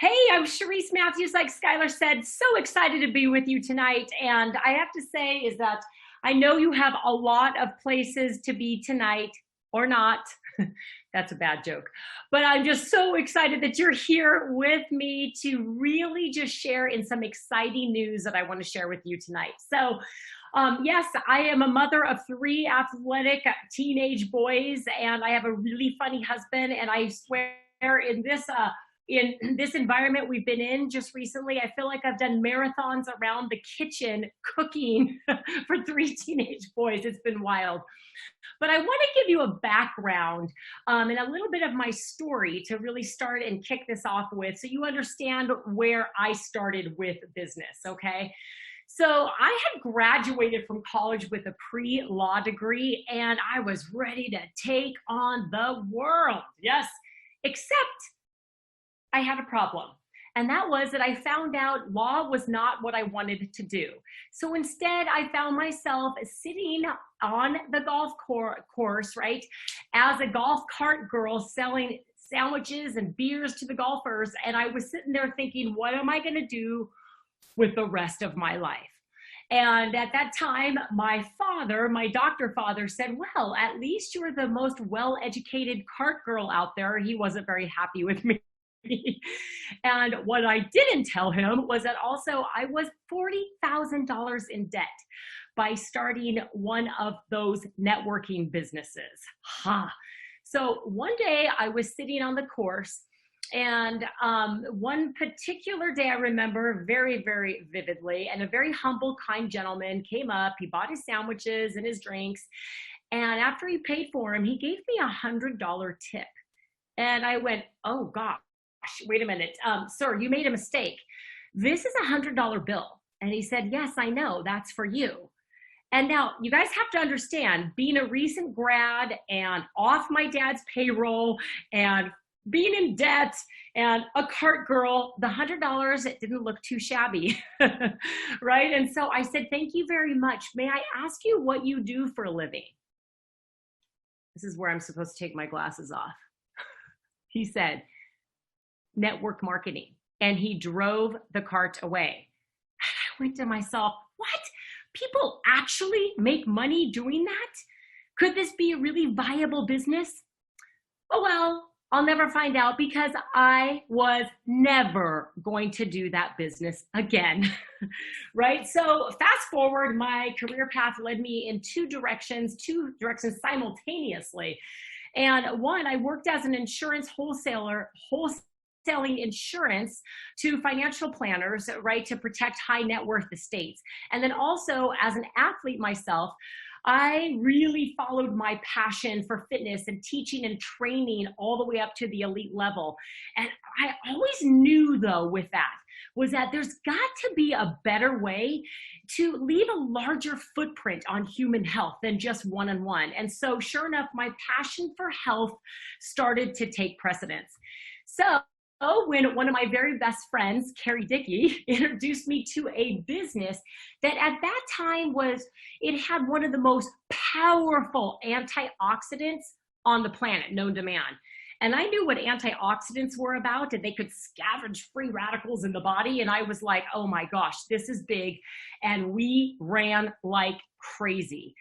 Hey, I'm Cherise Matthews, like Skylar said, so excited to be with you tonight. And I have to say is that I know you have a lot of places to be tonight or not. That's a bad joke. But I'm just so excited that you're here with me to really just share in some exciting news that I want to share with you tonight. Yes, I am a mother of three athletic teenage boys, and I have a really funny husband. And I swear, in this environment we've been in just recently, I feel like I've done marathons around the kitchen cooking for three teenage boys. It's been wild. But I want to give you a background and a little bit of my story to really start and kick this off with so you understand where I started with business, okay? So I had graduated from college with a pre-law degree and I was ready to take on the world. Yes, except I had a problem. And that was that I found out law was not what I wanted to do. So instead, I found myself sitting on the golf course, right, as a golf cart girl selling sandwiches and beers to the golfers. And I was sitting there thinking, what am I going to do with the rest of my life? And at that time, my doctor father said, well, at least you're the most well-educated cart girl out there. He wasn't very happy with me. And what I didn't tell him was that also I was $40,000 in debt by starting one of those networking businesses. So one day I was sitting on the course, and one particular day I remember very, very vividly, and a very humble, kind gentleman came up. He bought his sandwiches and his drinks, and after he paid for him, he gave me $100 tip. And I went, oh gosh, wait a minute, sir, you made a mistake. This is $100 bill. And he said, yes, I know, that's for you. And now you guys have to understand, being a recent grad and off my dad's payroll and being in debt and a cart girl, the $100, it didn't look too shabby, right? And so I said, thank you very much. May I ask you what you do for a living? This is where I'm supposed to take my glasses off. He said, network marketing. And he drove the cart away. And I went to myself, what? People actually make money doing that? Could this be a really viable business? Oh, well, I'll never find out because I was never going to do that business again, right? So fast forward, my career path led me in two directions simultaneously. And one, I worked as an insurance wholesaler, wholesaling insurance to financial planners, right, to protect high net worth estates. And then also as an athlete myself, I really followed my passion for fitness and teaching and training all the way up to the elite level. And I always knew, though, with that, was that there's got to be a better way to leave a larger footprint on human health than just one-on-one. And so sure enough, my passion for health started to take precedence. So when one of my very best friends, Carrie Dickey, introduced me to a business that at that time it had one of the most powerful antioxidants on the planet, known to man. And I knew what antioxidants were about, and they could scavenge free radicals in the body. And I was like, oh my gosh, this is big. And we ran like crazy.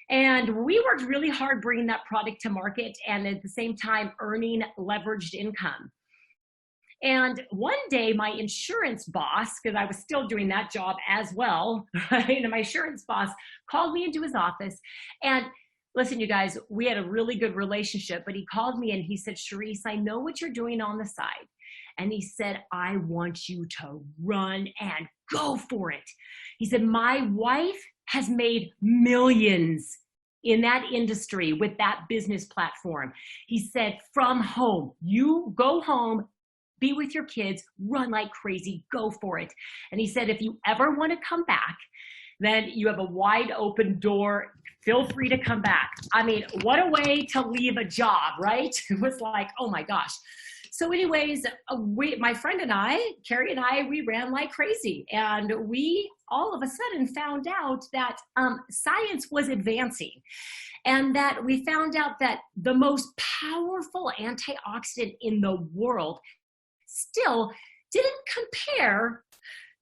And we worked really hard bringing that product to market and at the same time earning leveraged income. And one day my insurance boss, because I was still doing that job as well, right? And my insurance boss called me into his office. And listen, you guys, we had a really good relationship, but he called me and he said, Cherise, I know what you're doing on the side. And he said, I want you to run and go for it. He said, my wife has made millions in that industry with that business platform. He said, from home, you go home, be with your kids, run like crazy, go for it. And he said, if you ever want to come back, then you have a wide open door. Feel free to come back. I mean, what a way to leave a job, right? It was like, oh my gosh. So anyways, my friend and I, Carrie and I, we ran like crazy. And we all of a sudden found out that science was advancing. And that we found out that the most powerful antioxidant in the world still didn't compare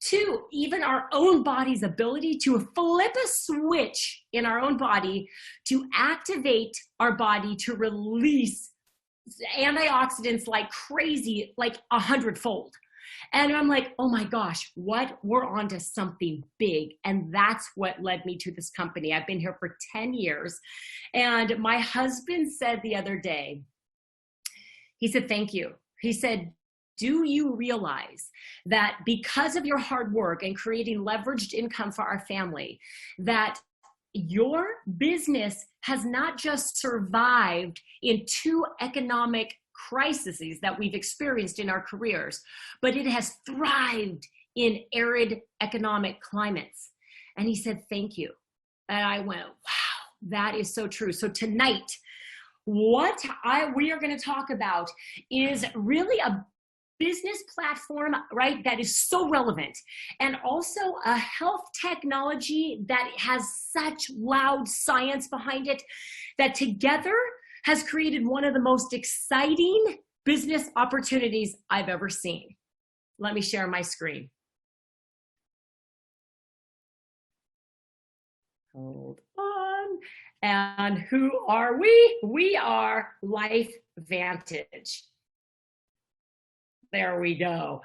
to even our own body's ability to flip a switch in our own body to activate our body to release antioxidants like crazy, like 100-fold. And I'm like, oh my gosh, we're onto something big. And that's what led me to this company. I've been here for 10 years. And my husband said the other day, he said, thank you. He said, do you realize that because of your hard work and creating leveraged income for our family, that your business has not just survived in 2 economic crises that we've experienced in our careers, but it has thrived in arid economic climates? And he said, thank you. And I went, wow, that is so true. So tonight, what we are going to talk about is really a business platform, right, that is so relevant, and also a health technology that has such loud science behind it that together has created one of the most exciting business opportunities I've ever seen. Let me share my screen. Hold on. And who are we? We are LifeVantage. There we go.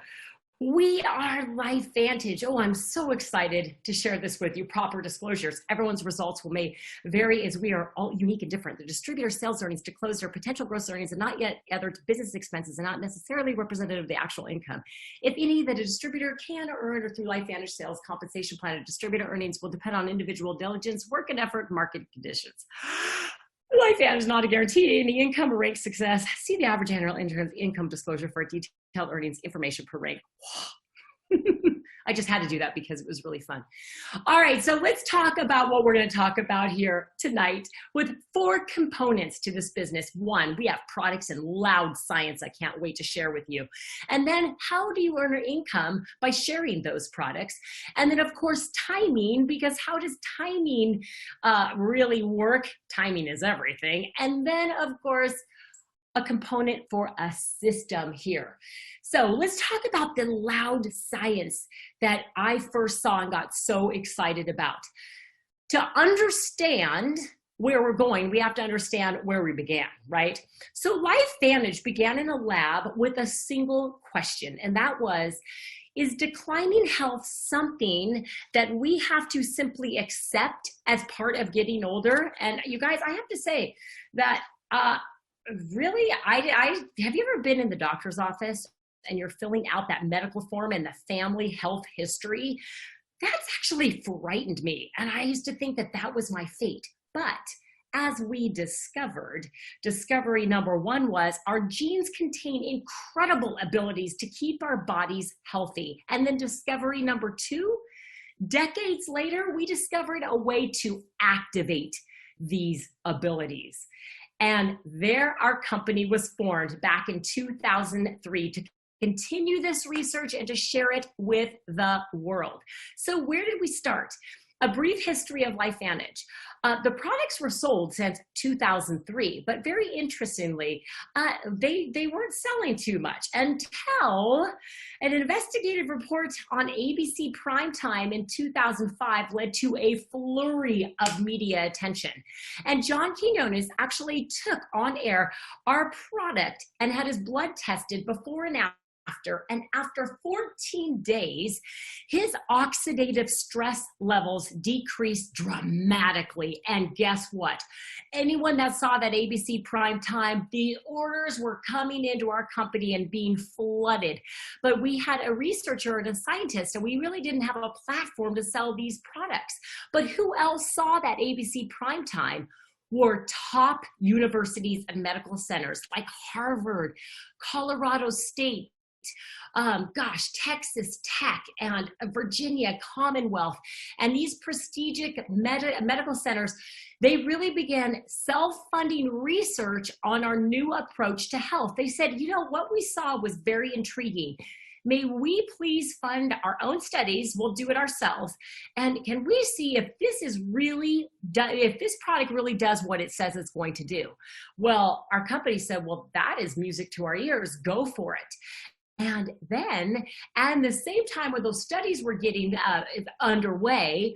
We are LifeVantage. Oh, I'm so excited to share this with you. Proper disclosures. Everyone's results may vary as we are all unique and different. The distributor sales earnings to close their potential gross earnings and not yet gathered business expenses and not necessarily representative of the actual income. If any, that a distributor can earn or through LifeVantage sales compensation plan, a distributor earnings will depend on individual diligence, work and effort, market conditions. LifeVantage is not a guarantee any income or rank success. See the average annual income disclosure for detailed earnings information per rank. I just had to do that because it was really fun. All right, so let's talk about what we're going to talk about here tonight with 4 components to this business. 1, we have products and loud science I can't wait to share with you. And then how do you earn your income by sharing those products? And then of course, timing, because how does timing really work? Timing is everything. And then of course, a component for a system here. So let's talk about the loud science that I first saw and got so excited about. To understand where we're going, we have to understand where we began, right? So LifeVantage began in a lab with a single question, and that was, is declining health something that we have to simply accept as part of getting older? And you guys, I have to say that really, have you ever been in the doctor's office and you're filling out that medical form and the family health history? That's actually frightened me. And I used to think that that was my fate. But as we discovered, discovery number 1 was our genes contain incredible abilities to keep our bodies healthy. And then discovery number 2, decades later, we discovered a way to activate these abilities. And there our company was formed back in 2003 to continue this research and to share it with the world. So where did we start? A brief history of LifeVantage. The products were sold since 2003, but very interestingly, they weren't selling too much until an investigative report on ABC Primetime in 2005 led to a flurry of media attention. And John Quinones actually took on air our product and had his blood tested before and after 14 days, his oxidative stress levels decreased dramatically. And guess what? Anyone that saw that ABC prime time, the orders were coming into our company and being flooded. But we had a researcher and a scientist, and we really didn't have a platform to sell these products. But who else saw that ABC prime time? Were top universities and medical centers like Harvard, Colorado State, Texas Tech and Virginia Commonwealth. And these prestigious medical centers, they really began self-funding research on our new approach to health. They said, you know, what we saw was very intriguing. May we please fund our own studies? We'll do it ourselves. And can we see if this is really, if this product really does what it says it's going to do? Well, our company said, well, that is music to our ears. Go for it. And then, at the same time when those studies were getting underway,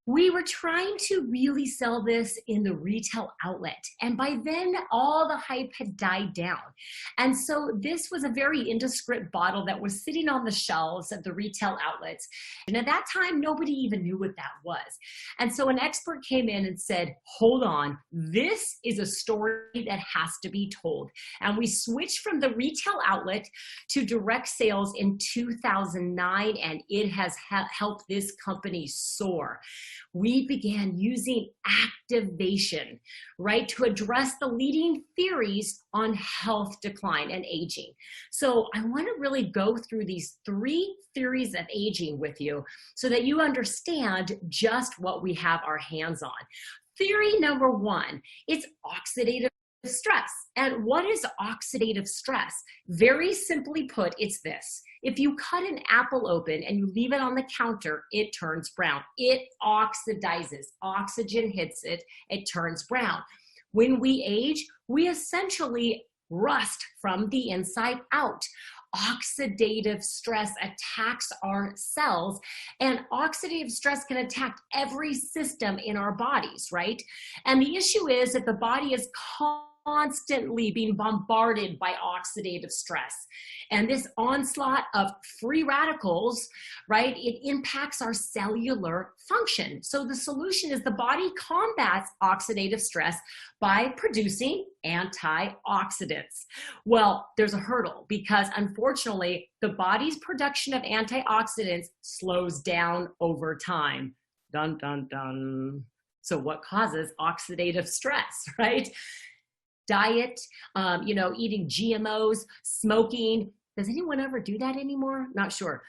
we were trying to really sell this in the retail outlet. And by then, all the hype had died down. And so this was a very indescript bottle that was sitting on the shelves at the retail outlets. And at that time, nobody even knew what that was. And so an expert came in and said, hold on, this is a story that has to be told. And we switched from the retail outlet to direct sales in 2009, and it has helped this company soar. We began using activation, right, to address the leading theories on health decline and aging. So I want to really go through these 3 theories of aging with you so that you understand just what we have our hands on. Theory number 1, it's oxidative stress. And what is oxidative stress? Very simply put, it's this. If you cut an apple open and you leave it on the counter, it turns brown. It oxidizes. Oxygen hits it, it turns brown. When we age, we essentially rust from the inside out. Oxidative stress attacks our cells, and oxidative stress can attack every system in our bodies, right? And the issue is that the body is constantly being bombarded by oxidative stress. And this onslaught of free radicals, right, it impacts our cellular function. So the solution is the body combats oxidative stress by producing antioxidants. Well, there's a hurdle because unfortunately, the body's production of antioxidants slows down over time. Dun, dun, dun. So what causes oxidative stress, right? Diet, eating GMOs, smoking. Does anyone ever do that anymore? Not sure.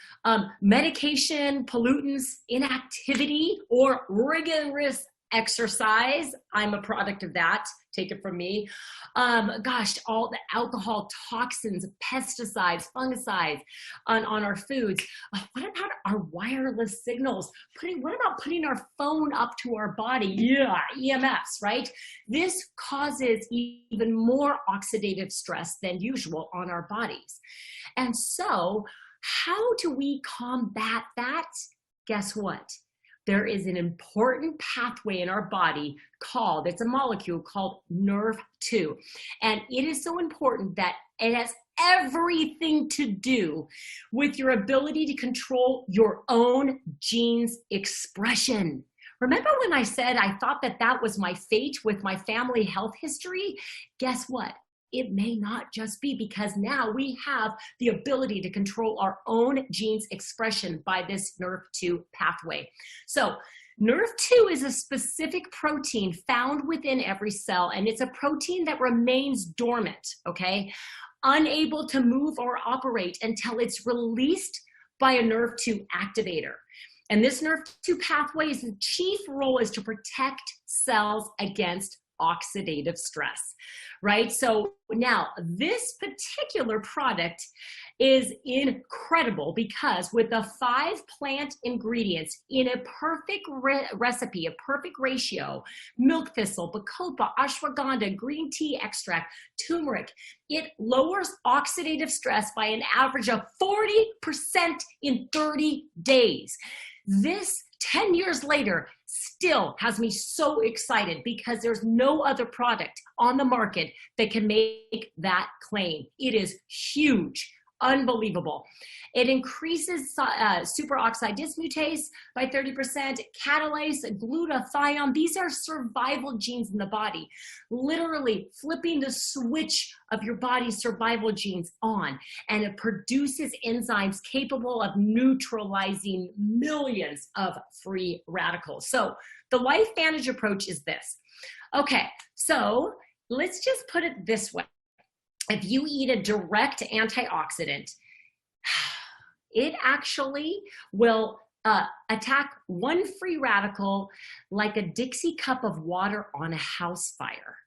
Medication, pollutants, inactivity, or rigorous exercise. I'm a product of that. Take it from me. All the alcohol, toxins, pesticides, fungicides on our foods. What about our wireless signals? What about putting our phone up to our body? Yeah, EMFs, right? This causes even more oxidative stress than usual on our bodies. And so how do we combat that? Guess what? There is an important pathway in our body it's a molecule called NRF2. And it is so important that it has everything to do with your ability to control your own genes expression. Remember when I said I thought that was my fate with my family health history? Guess what? It may not just be, because now we have the ability to control our own genes expression by this NRF2 pathway. So NRF2 is a specific protein found within every cell, and it's a protein that remains dormant, okay? Unable to move or operate until it's released by a NRF2 activator. And this NRF2 pathway's chief role is to protect cells against oxidative stress, right? So now this particular product is incredible because with the 5 plant ingredients in a perfect recipe, a perfect ratio, milk thistle, bacopa, ashwagandha, green tea extract, turmeric, it lowers oxidative stress by an average of 40% in 30 days. This 10 years later still has me so excited because there's no other product on the market that can make that claim. It is huge. Unbelievable. It increases superoxide dismutase by 30%, catalase glutathione. These are survival genes in the body, literally flipping the switch of your body's survival genes on, and it produces enzymes capable of neutralizing millions of free radicals. So the LifeVantage approach is this. Okay, so let's just put it this way. If you eat a direct antioxidant, it actually will attack one free radical like a Dixie cup of water on a house fire.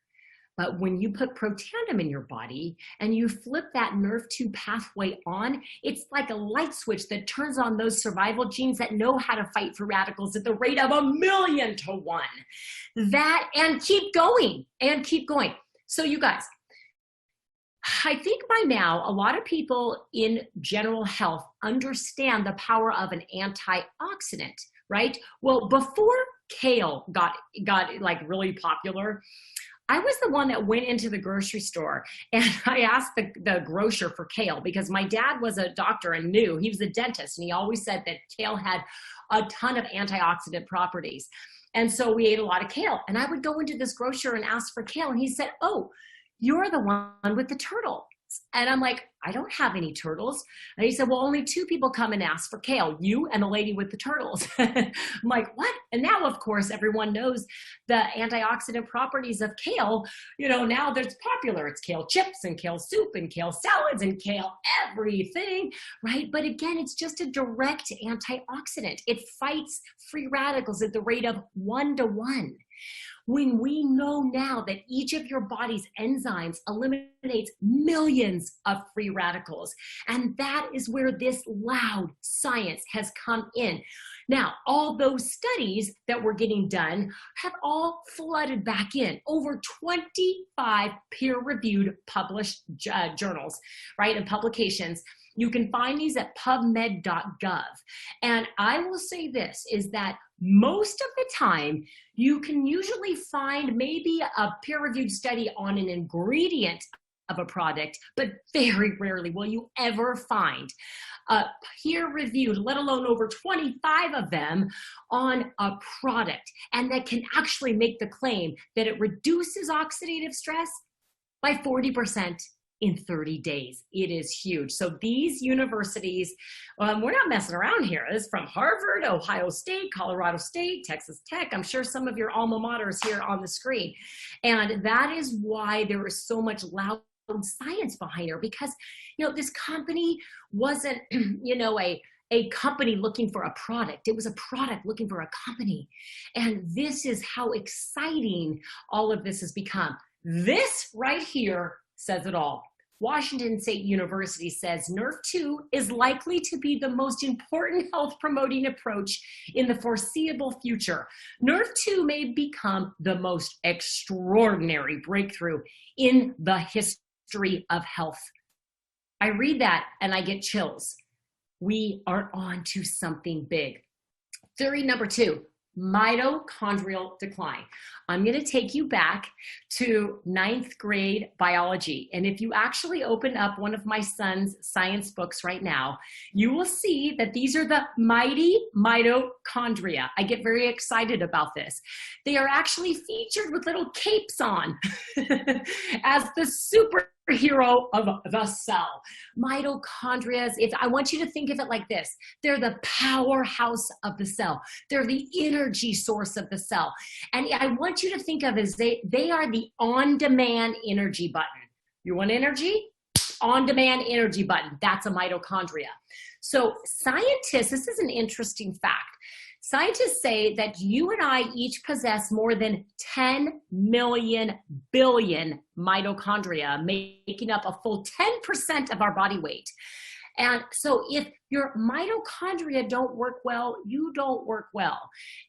But when you put Protandim in your body and you flip that NRF2 pathway on, it's like a light switch that turns on those survival genes that know how to fight for radicals at the rate of 1,000,000 to 1. That, and keep going, and keep going. So you guys, I think by now, a lot of people in general health understand the power of an antioxidant, right? Well, before kale got like really popular, I was the one that went into the grocery store and I asked the grocer for kale because my dad was a doctor and knew, he was a dentist, and he always said that kale had a ton of antioxidant properties. And so we ate a lot of kale. And I would go into this grocer and ask for kale. And he said, "Oh, you're the one with the turtle." And I'm like, "I don't have any turtles." And he said, "Well, only two people come and ask for kale, you and the lady with the turtles." I'm like, "What?" And now, of course, everyone knows the antioxidant properties of kale. You know, now there's popular. It's kale chips and kale soup and kale salads and kale everything, right? But again, it's just a direct antioxidant. It fights free radicals at the rate of 1 to 1. When we know now that each of your body's enzymes eliminates millions of free radicals, and that is where this loud science has come in. Now, all those studies that were getting done have all flooded back in. Over 25 peer-reviewed published journals, right, and publications. You can find these at pubmed.gov. And I will say this, is that most of the time, you can usually find maybe a peer-reviewed study on an ingredient of a product, but very rarely will you ever find a peer-reviewed, let alone over 25 of them, on a product, and that can actually make the claim that it reduces oxidative stress by 40% in 30 days. It is huge. So these universities, we're not messing around here. This is from Harvard, Ohio State, Colorado State, Texas Tech. I'm sure some of your alma maters here on the screen. And that is why there is so much loud science behind her, because, you know, this company wasn't, you know, a company looking for a product. It was a product looking for a company. And this is how exciting all of this has become. This right here says it all. Washington State University says NRF2 is likely to be the most important health promoting approach in the foreseeable future. NRF2 may become the most extraordinary breakthrough in the history of health. I read that and I get chills. We are on to something big. Theory number 2. Mitochondrial decline. I'm going to take you back to 9th grade biology. And if you actually open up one of my son's science books right now, you will see that these are the mighty mitochondria. I get very excited about this. They are actually featured with little capes on as the superhero of the cell. Mitochondria, if I want you to think of it like this, they're the powerhouse of the cell. They're the energy source of the cell. And I want you to think of as they are the on-demand energy button. You want energy? On-demand energy button. That's a mitochondria. So scientists, this is an interesting fact. Scientists say that you and I each possess more than 10 million billion mitochondria, making up a full 10% of our body weight. And so if your mitochondria don't work well, you don't work well.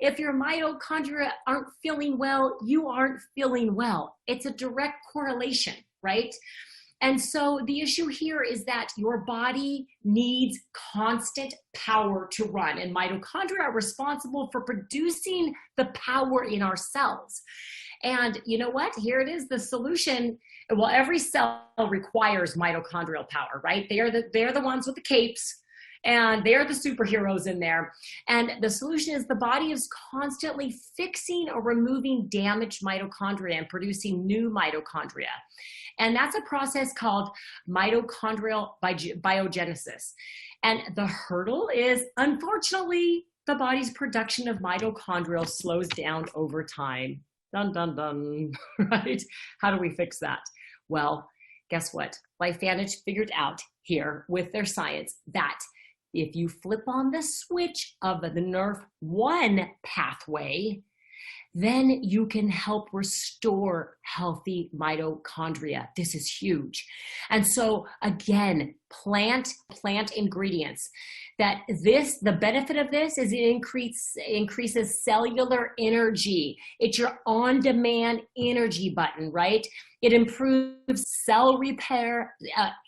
If your mitochondria aren't feeling well, you aren't feeling well. It's a direct correlation, right? And so the issue here is that your body needs constant power to run, and mitochondria are responsible for producing the power in our cells. And you know what? Here it is, the solution. Well, every cell requires mitochondrial power, right? They're the ones with the capes, and they're the superheroes in there. And the solution is the body is constantly fixing or removing damaged mitochondria and producing new mitochondria. And that's a process called mitochondrial biogenesis. And the hurdle is, unfortunately, the body's production of mitochondria slows down over time. Dun, dun, dun, right? How do we fix that? Well, guess what? LifeVantage figured out here with their science that if you flip on the switch of the NRF1 pathway, then you can help restore healthy mitochondria. This is huge. And so again, plant ingredients. The benefit of this is it increases cellular energy. It's your on-demand energy button, right? It improves cell repair,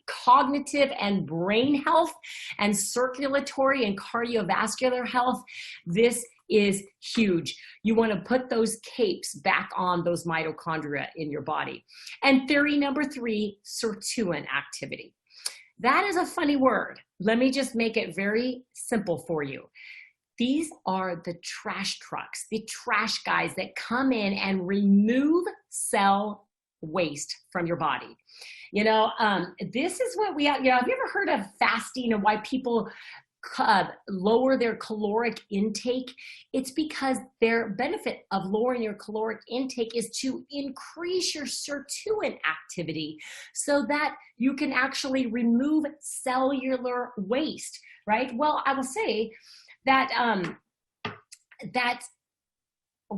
cognitive and brain health, and circulatory and cardiovascular health. This is huge. You want to put those capes back on those mitochondria in your body. And theory number 3, sirtuin activity. That is a funny word. Let me just make it very simple for you. These are the trash trucks, the trash guys that come in and remove cell waste from your body. This is what have you ever heard of fasting and why people lower their caloric intake? It's because their benefit of lowering your caloric intake is to increase your sirtuin activity so that you can actually remove cellular waste, right? Well, I will say that that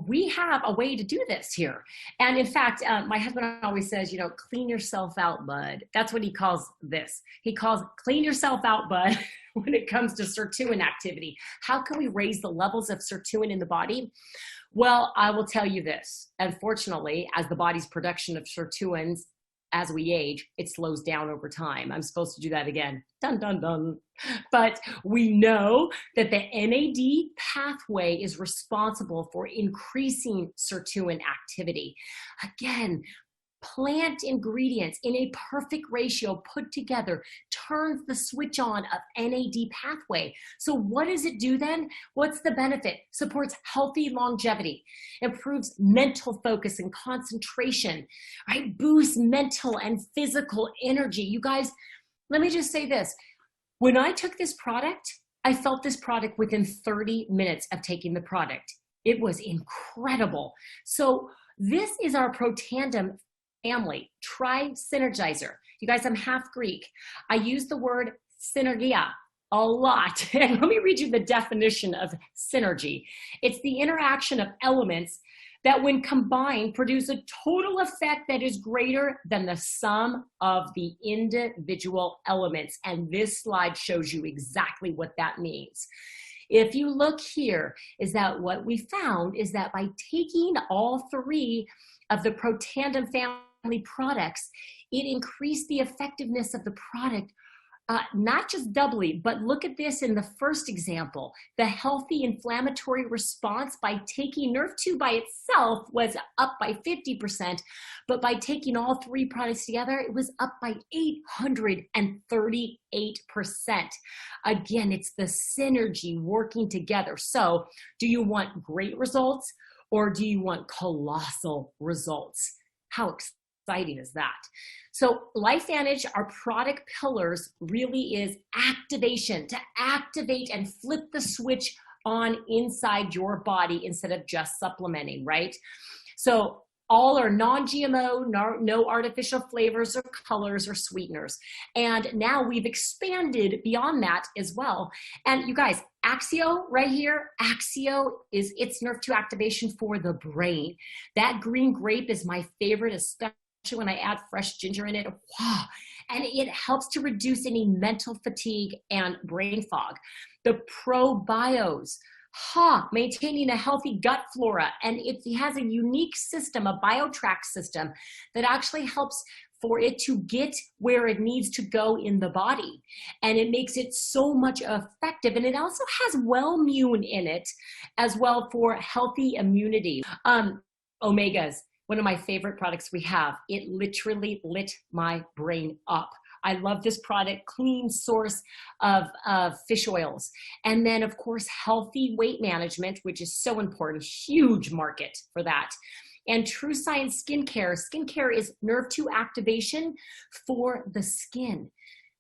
we have a way to do this here. And in fact, my husband always says, clean yourself out, bud. That's what he calls this. He calls clean yourself out, bud, when it comes to sirtuin activity. How can we raise the levels of sirtuin in the body? Well, I will tell you this. Unfortunately, as the body's production of sirtuins, as we age, it slows down over time. I'm supposed to do that again. Dun, dun, dun. But we know that the NAD pathway is responsible for increasing sirtuin activity. Again, plant ingredients in a perfect ratio put together turns the switch on of NAD pathway. So what does it do then? What's the benefit? Supports healthy longevity, improves mental focus and concentration, right? Boosts mental and physical energy. You guys, let me just say this. When I took this product, I felt this product within 30 minutes of taking the product. It was incredible. So this is our Protandem family, Tri-Synergizer. You guys, I'm half Greek. I use the word synergia a lot. And let me read you the definition of synergy. It's the interaction of elements that when combined produce a total effect that is greater than the sum of the individual elements. And this slide shows you exactly what that means. If you look here, is that what we found is that by taking all 3 of the Protandem family products, it increased the effectiveness of the product, not just doubly, but look at this in the first example. The healthy inflammatory response by taking Nerve2 by itself was up by 50%, but by taking all 3 products together, it was up by 838%. Again, it's the synergy working together. So do you want great results or do you want colossal results? How exciting is that? So LifeVantage, our product pillars, really is activation, to activate and flip the switch on inside your body instead of just supplementing, right? So all are non-GMO, no artificial flavors or colors or sweeteners. And now we've expanded beyond that as well. And you guys, Axio right here, Axio is its Nerve2 activation for the brain. That green grape is my favorite, especially when I add fresh ginger in it. Wow. And it helps to reduce any mental fatigue and brain fog. The probios, maintaining a healthy gut flora. And it has a unique system, a BioTrack system that actually helps for it to get where it needs to go in the body. And it makes it so much effective. And it also has Wellmune in it as well for healthy immunity. Omegas, one of my favorite products we have. It literally lit my brain up. I love this product, clean source of fish oils. And then of course, healthy weight management, which is so important, huge market for that. And True Science Skincare. Skincare is Nerve2 activation for the skin.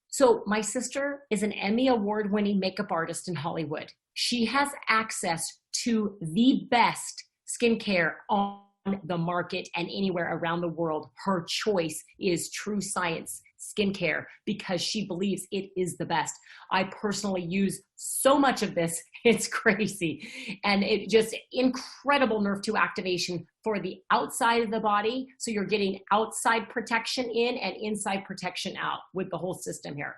So my sister is an Emmy award-winning makeup artist in Hollywood. She has access to the best skincare on the market and anywhere around the world. Her choice is True Science skincare because she believes it is the best. I personally use so much of this, it's crazy. And it just incredible nerve 2 activation for the outside of the body. So you're getting outside protection in and inside protection out with the whole system here.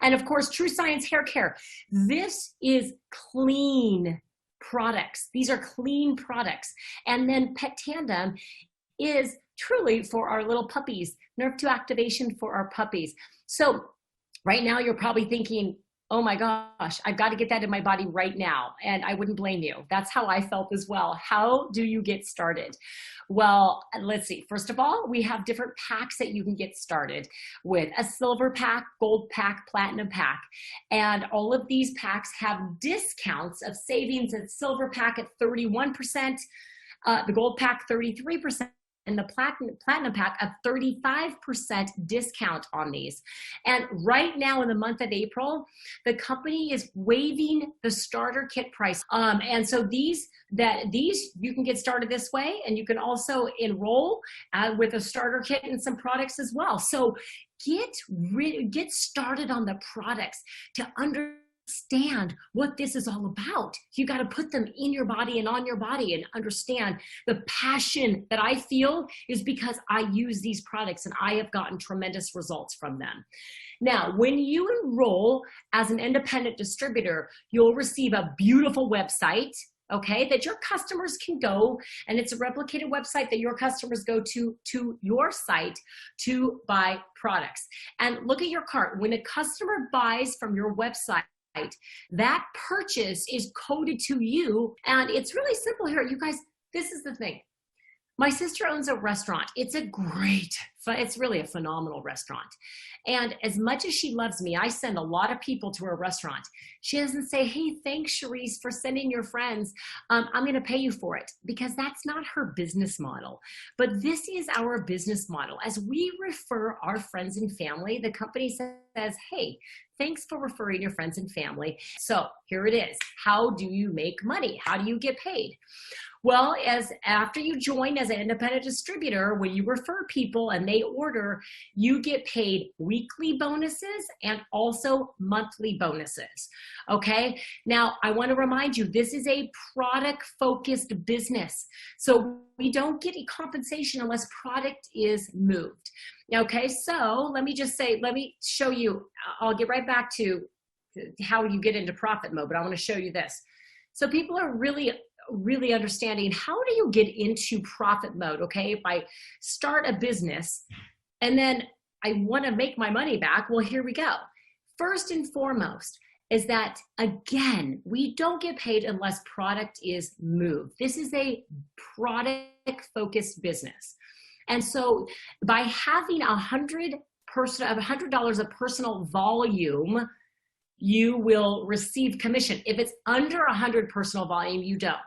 And of course, True Science Hair Care. This is clean products. These are clean products. And then Pet Tandem is truly for our little puppies, nerve 2 activation for our puppies. So right now you're probably thinking, oh my gosh, I've got to get that in my body right now. And I wouldn't blame you. That's how I felt as well. How do you get started? Well, let's see. First of all, we have different packs that you can get started with: a silver pack, gold pack, platinum pack. And all of these packs have discounts of savings. A silver pack at 31%, the gold pack 33%. And the platinum pack, a 35% discount on these. And right now in the month of April, the company is waiving the starter kit price. And so these you can get started this way, and you can also enroll with a starter kit and some products as well. So get started on the products to understand what this is all about. You got to put them in your body and on your body and understand the passion that I feel is because I use these products and I have gotten tremendous results from them. Now, when you enroll as an independent distributor, you'll receive a beautiful website, okay, that your customers can go, and it's a replicated website that your customers go to your site to buy products. And look at your cart. When a customer buys from your website, that purchase is coded to you. And it's really simple here. You guys, this is the thing. My sister owns a restaurant. It's really a phenomenal restaurant. And as much as she loves me, I send a lot of people to her restaurant. She doesn't say, hey, thanks, Cherise, for sending your friends. I'm going to pay you for it, because that's not her business model. But this is our business model. As we refer our friends and family, the company says, hey, thanks for referring your friends and family. So here it is. How do you make money? How do you get paid? Well, after you join as an independent distributor, when you refer people and they order, you get paid weekly bonuses and also monthly bonuses. Okay. Now, I want to remind you, this is a product-focused business. So we don't get a compensation unless product is moved. Okay. So let me show you, I'll get right back to how you get into profit mode, but I want to show you this. So people are really understanding, how do you get into profit mode? Okay, if I start a business and then I want to make my money back, well, here we go. First and foremost is that, again, we don't get paid unless product is moved. This is a product-focused business. And so by having $100 of personal volume, you will receive commission. If it's under 100 personal volume, you don't.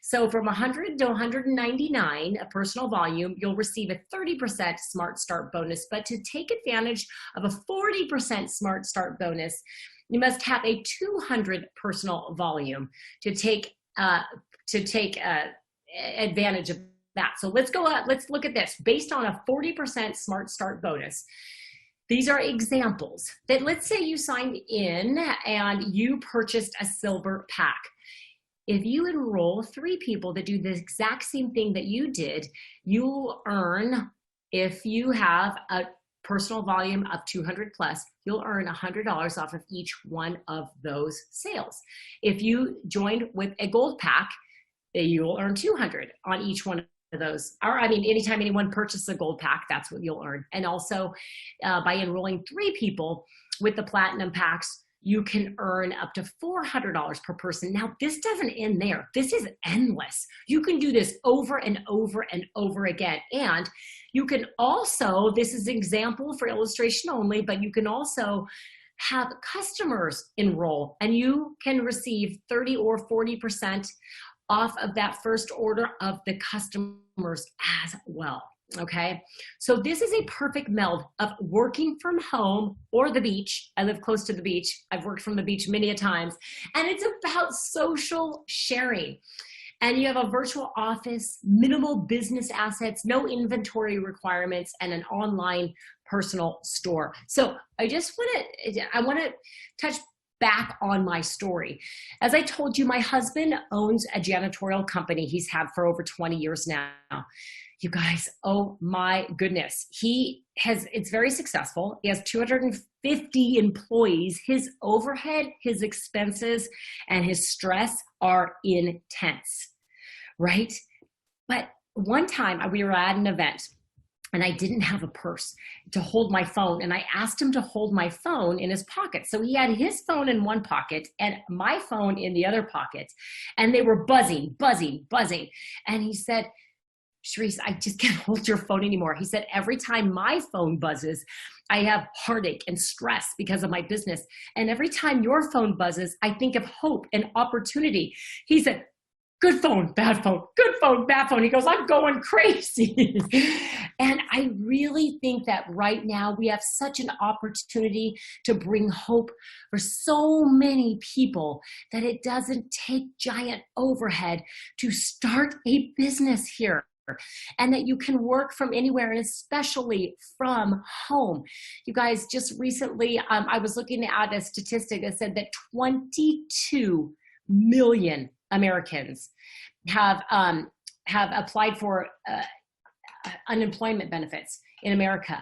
So from 100 to 199 a personal volume, you'll receive a 30% Smart Start bonus. But to take advantage of a 40% Smart Start bonus, you must have a 200 personal volume to take advantage of that. So let's look at this. Based on a 40% Smart Start bonus, these are examples that, let's say you signed in and you purchased a silver pack. If you enroll 3 people that do the exact same thing that you did, you'll earn, if you have a personal volume of 200 plus, you'll earn $100 off of each one of those sales. If you joined with a gold pack, you'll earn 200 on each one of those. Or, I mean, anytime anyone purchases a gold pack, that's what you'll earn. And also by enrolling 3 people with the platinum packs, you can earn up to $400 per person. Now, this doesn't end there. This is endless. You can do this over and over and over again. And you can also, this is an example for illustration only, but you can also have customers enroll, and you can receive 30 or 40% off of that first order of the customers as well. Okay, so this is a perfect meld of working from home or the beach. I live close to the beach. I've worked from the beach many a times, and it's about social sharing. And you have a virtual office, minimal business assets, no inventory requirements, and an online personal store. So I want to touch back on my story. As I told you, my husband owns a janitorial company he's had for over 20 years now. You guys, oh my goodness. It's very successful. He has 250 employees. His overhead, his expenses, and his stress are intense, right? But one time we were at an event and I didn't have a purse to hold my phone. And I asked him to hold my phone in his pocket. So he had his phone in one pocket and my phone in the other pocket. And they were buzzing, buzzing, buzzing. And he said, Cherise, I just can't hold your phone anymore. He said, every time my phone buzzes, I have heartache and stress because of my business. And every time your phone buzzes, I think of hope and opportunity. He said, good phone, bad phone, good phone, bad phone. He goes, I'm going crazy. And I really think that right now we have such an opportunity to bring hope for so many people that it doesn't take giant overhead to start a business here. And that you can work from anywhere, and especially from home. You guys, just recently, I was looking at a statistic that said that 22 million Americans have applied for unemployment benefits in America.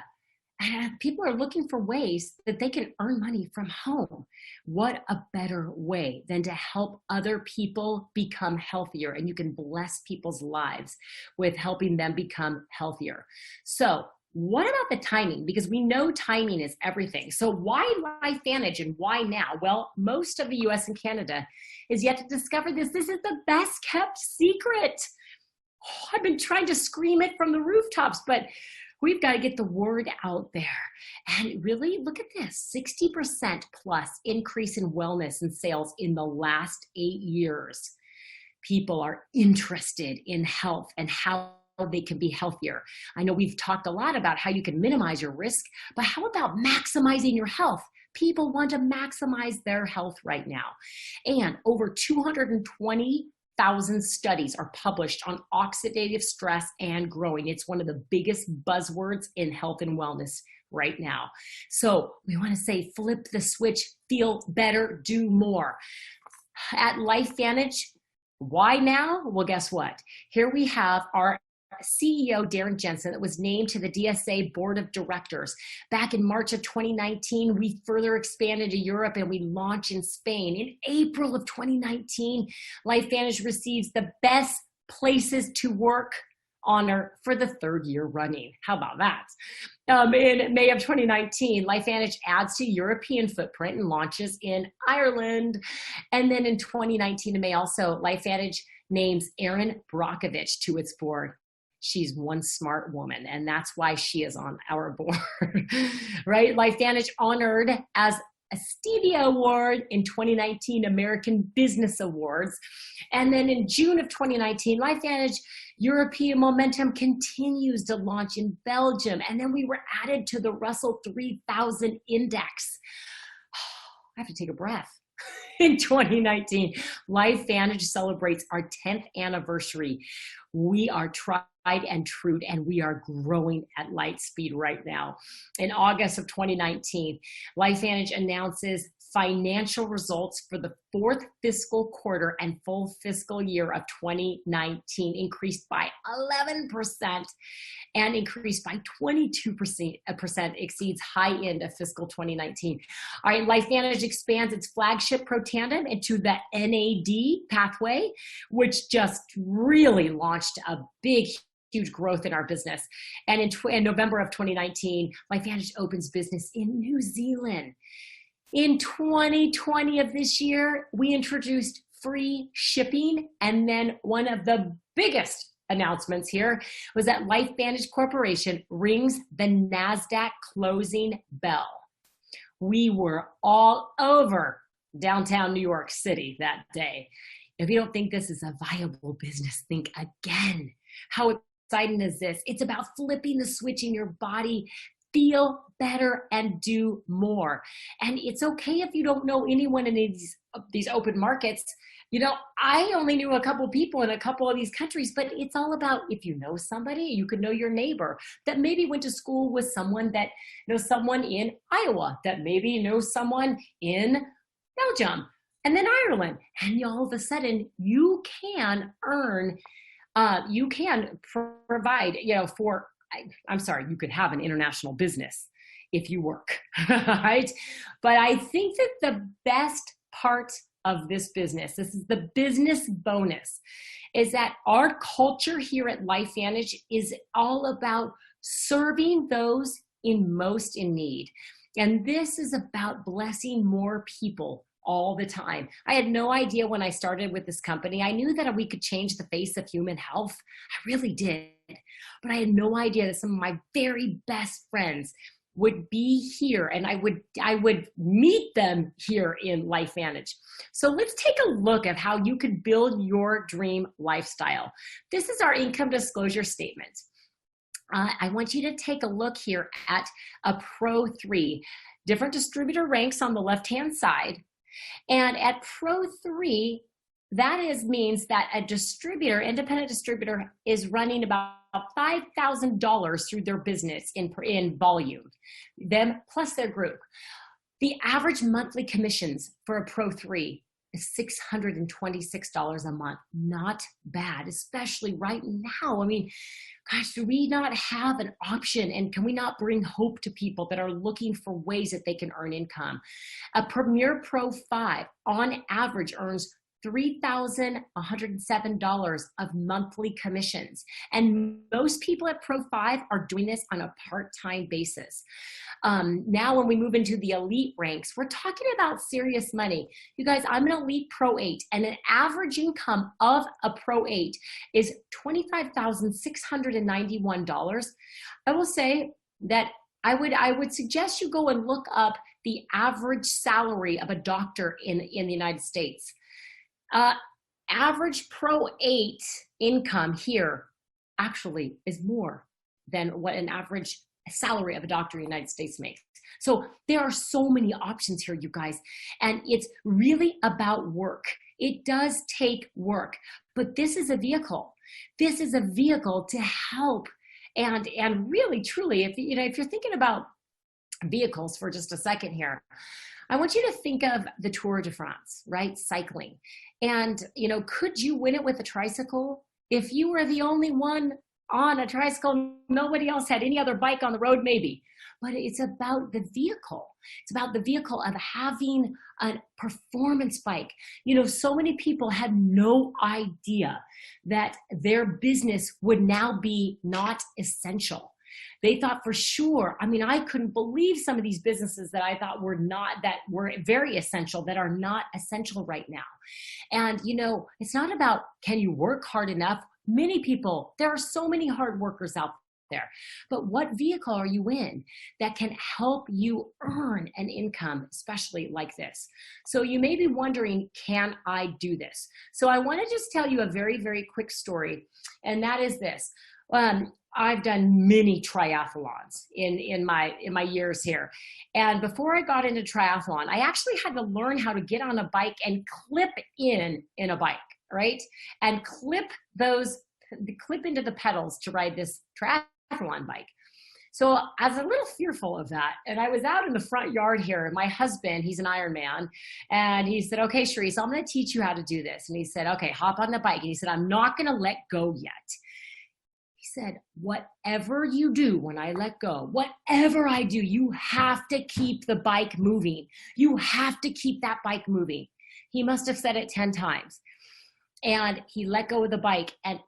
And people are looking for ways that they can earn money from home. What a better way than to help other people become healthier, and you can bless people's lives with helping them become healthier. So what about the timing? Because we know timing is everything. So why LifeVantage and why now? Well, most of the US and Canada is yet to discover this. This is the best kept secret. Oh, I've been trying to scream it from the rooftops, but we've got to get the word out there. And really, look at this, 60% plus increase in wellness and sales in the last 8 years. People are interested in health and how they can be healthier. I know we've talked a lot about how you can minimize your risk, but how about maximizing your health? People want to maximize their health right now. And over 220,000 studies are published on oxidative stress and growing. It's one of the biggest buzzwords in health and wellness right now. So we want to say, flip the switch, feel better, do more. At LifeVantage, why now? Well, guess what? Here we have our CEO, Darren Jensen, that was named to the DSA Board of Directors. Back in March of 2019, we further expanded to Europe and we launched in Spain. In April of 2019, LifeVantage receives the Best Places to Work honor for the 3rd year running. How about that? In May of 2019, LifeVantage adds to European footprint and launches in Ireland. And then in 2019, in May also, LifeVantage names Erin Brockovich to its board. She's one smart woman, and that's why she is on our board, right? LifeVantage honored as a Stevie Award in 2019 American Business Awards. And then in June of 2019, LifeVantage European momentum continues to launch in Belgium. And then we were added to the Russell 3000 Index. I have to take a breath. In 2019, LifeVantage celebrates our 10th anniversary. We are tried and true, and we are growing at light speed right now. In August of 2019, LifeVantage announces financial results for the 4th fiscal quarter and full fiscal year of 2019, increased by 11% and increased by 22% exceeds high end of fiscal 2019. All right, LifeVantage expands its flagship Protandim into the NAD pathway, which just really launched a big, huge growth in our business. And in November of 2019, LifeVantage opens business in New Zealand. In 2020 of this year, we introduced free shipping. And then one of the biggest announcements here was that LifeVantage Corporation rings the NASDAQ closing bell. We were all over downtown New York City that day. If you don't think this is a viable business, think again. How exciting is this? It's about flipping the switch in your body, feel better, and do more. And it's okay if you don't know anyone in these open markets. I only knew a couple people in a couple of these countries, but it's all about if you know somebody, you could know your neighbor that maybe went to school with someone that knows someone in Iowa, that maybe knows someone in Belgium and then Ireland. And all of a sudden you can earn, you can provide, you could have an international business if you work, right? But I think that the best part of this is the business bonus, is that our culture here at LifeVantage is all about serving those most in need. And this is about blessing more people all the time. I had no idea when I started with this company. I knew that we could change the face of human health. I really did. But I had no idea that some of my very best friends would be here, and I would meet them here in LifeVantage. So let's take a look at how you could build your dream lifestyle. This is our income disclosure statement. I want you to take a look here at a Pro 3. Different distributor ranks on the left-hand side. And at Pro 3, that means that a distributor, independent distributor, is running about $5,000 through their business in volume, them plus their group. The average monthly commissions for a Pro 3 is $626 a month. Not bad, especially right now. I mean, gosh, do we not have an option, and can we not bring hope to people that are looking for ways that they can earn income? A Premier Pro 5 on average earns $3,107 of monthly commissions. And most people at Pro 5 are doing this on a part-time basis. Now when we move into the elite ranks, we're talking about serious money. You guys, I'm an elite Pro 8, and an average income of a Pro 8 is $25,691. I will say that I would suggest you go and look up the average salary of a doctor in the United States. Average Pro 8 income here actually is more than what an average salary of a doctor in the United States makes. So there are so many options here, you guys, and it's really about work. It does take work, but this is a vehicle. This is a vehicle to help and really, truly, if you're thinking about vehicles for just a second here, I want you to think of the Tour de France, right? Cycling. And, could you win it with a tricycle? If you were the only one on a tricycle, nobody else had any other bike on the road, maybe. But it's about the vehicle. It's about the vehicle of having a performance bike. So many people had no idea that their business would now be not essential. They thought for sure, I couldn't believe some of these businesses that I thought were very essential, that are not essential right now. And, it's not about, can you work hard enough? Many people, there are so many hard workers out there, but what vehicle are you in that can help you earn an income, especially like this? So you may be wondering, can I do this? So I want to just tell you a very, very quick story, and that is this. I've done many triathlons in my years here. And before I got into triathlon, I actually had to learn how to get on a bike and clip in a bike, right? And clip into the pedals to ride this triathlon bike. So I was a little fearful of that. And I was out in the front yard here, and my husband, he's an Ironman, and he said, okay, Cherise, I'm going to teach you how to do this. And he said, okay, hop on the bike. And he said, I'm not going to let go yet. He said, whatever you do when I let go, whatever I do, you have to keep the bike moving. You have to keep that bike moving. He must have said it 10 times. And he let go of the bike, and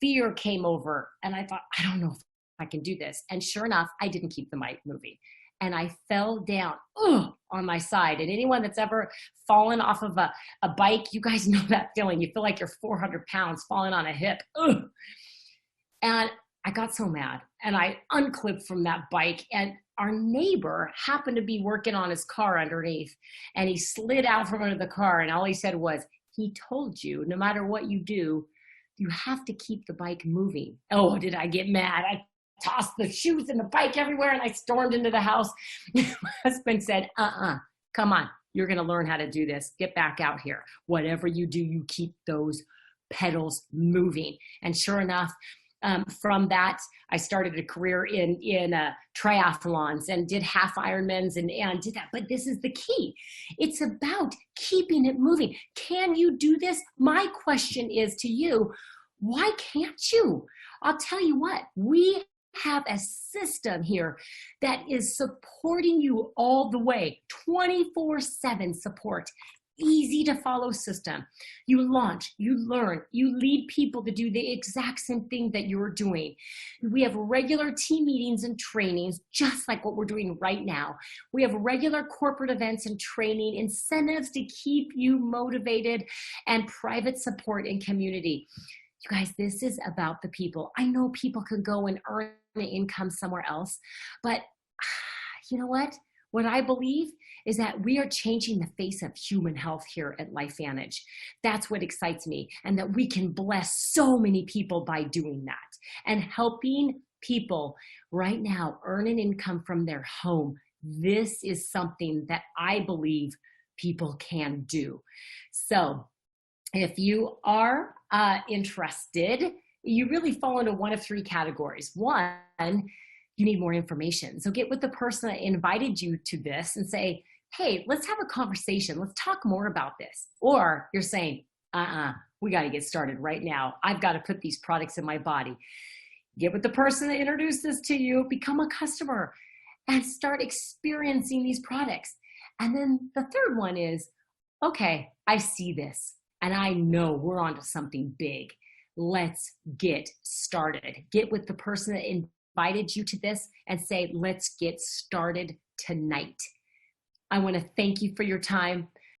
fear came over. And I thought, I don't know if I can do this. And sure enough, I didn't keep the bike moving. And I fell down on my side. And anyone that's ever fallen off of a bike, you guys know that feeling. You feel like you're 400 pounds falling on a hip. And I got so mad, and I unclipped from that bike, and our neighbor happened to be working on his car underneath, and he slid out from under the car, and all he said was, he told you, no matter what you do, you have to keep the bike moving. Oh, did I get mad? I tossed the shoes and the bike everywhere, and I stormed into the house. My husband said, come on, You're going to learn how to do this. Get back out here. Whatever you do, you keep those pedals moving. And sure enough, from that, I started a career in triathlons and did half Ironmans and did that. But this is the key. It's about keeping it moving. Can you do this? My question is to you, why can't you? I'll tell you what, we have a system here that is supporting you all the way, 24/7 support. Easy to follow system. You launch, you learn, you lead people to do the exact same thing that you're doing. We have regular team meetings and trainings, just like what we're doing right now. We have regular corporate events and training, incentives to keep you motivated, and private support and community. You guys, this is about the people. I know people can go and earn an income somewhere else, but you know what? What I believe is that we are changing the face of human health here at LifeVantage. That's what excites me, and that we can bless so many people by doing that and helping people right now earn an income from their home. This is something that I believe people can do. So if you are interested, you really fall into one of three categories. One, you need more information. So get with the person that invited you to this and say, hey, let's have a conversation. Let's talk more about this. Or you're saying, we got to get started right now. I've got to put these products in my body. Get with the person that introduced this to you, become a customer, and start experiencing these products. And then the third one is, okay, I see this and I know we're onto something big. Let's get started. Get with the person that invited you to this and say, let's get started tonight. I want to thank you for your time.